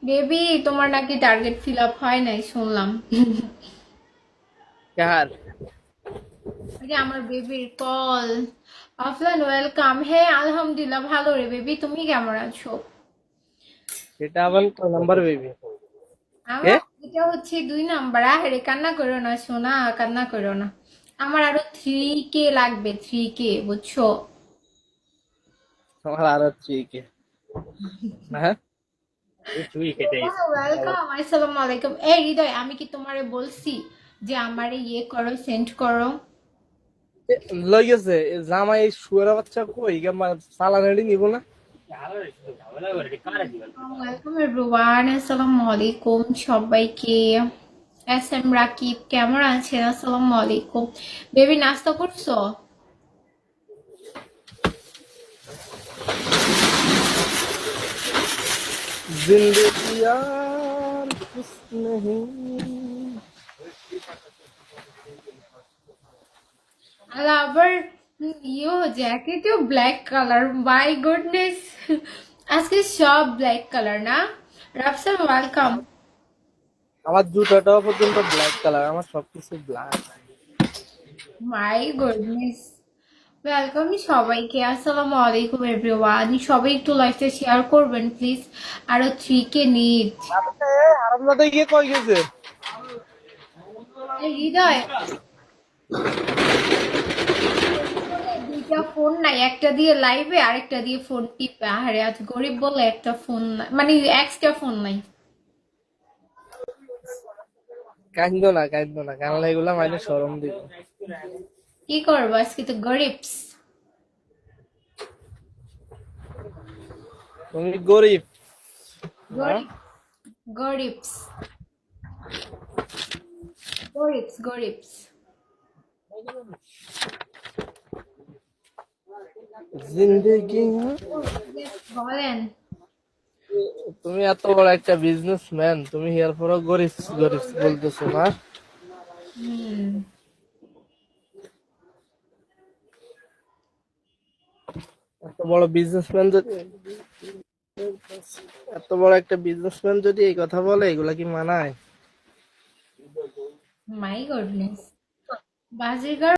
Baby তোমার নাকি target fill up হয় নাই শুনলাম। কার? ওই যে আমার বেবির কল। আফলান ওয়েলকাম। হ্যাঁ আলহামদুলিল্লাহ ভালো রে বেবি, তুমি কেমন আছো? এটা আবার কয় নাম্বার বেবি? কে? আমার এটা হচ্ছে 2 নাম্বার। আরে কান্না করো না সোনা, কান্না করো না। আমার আরো 3K লাগবে, 3K বুঝছো? আমার আর হচ্ছে কে? হ্যাঁ, এই তুই কেটে গেছে। ওয়েলকাম, আসসালামু আলাইকুম। এই হৃদয়, আমি কি তোমারে বলছি যে আমারে ইয়ে করো, সেন্ড করো? লই গেছে জামাই শুয়ার বাচ্চা কই গেমা সালা রেডি নিব না। ওয়েলকাম এভরিওয়ান, আসসালামু আলাইকুম সবাইকে। এস এম রাকিব কেমন আছেন? আসসালামু আলাইকুম। বেবি নাস্তা করছো? जिंदगी यार कुछ नहीं। আর আবার ইয়ো জ্যাকেটও ব্ল্যাক কালার, মাই গুডনেস। আজকে সব ব্ল্যাক কালার না? রাফসান ওয়েলকাম। আমার জুতাটাও পর্যন্ত ব্ল্যাক কালার, আমার সবকিছু ব্ল্যাক। My goodness. ওয়েলকাম সবাইকে, আসসালামু আলাইকুম এভরিওয়ান। সবাই একটু লাইভটা শেয়ার করবেন প্লিজ। আরো 3K নিড। হারামজাদা গিয়ে কই গেছে? হৃদয়, দুইটা ফোন নাই, একটা দিয়ে লাইভে আরেকটা দিয়ে ফোন টিপে। আরে আজ গরিব বলে একটা ফোন নাই, মানে এক্সট্রা ফোন নাই। কান্দো না কানলে এগুলা মাইনে শরম দিব। কি করবো, আজকে তো গরিবস। তুমি গরিব না? গরিব, গরিবস, গরিবস, গরিবস। জিন্দগি। Yes, বলেন। তুমি এত বড় একটা বিজনেসম্যান, তুমি এর পরও গরিব গরিব বলতেছো না? হুম। এত বড় বিজনেসম্যান যদি এত বড় একটা বিজনেসম্যান যদি এই কথা বলে, এগুলা কি মানায়? My goodness. বাজিগার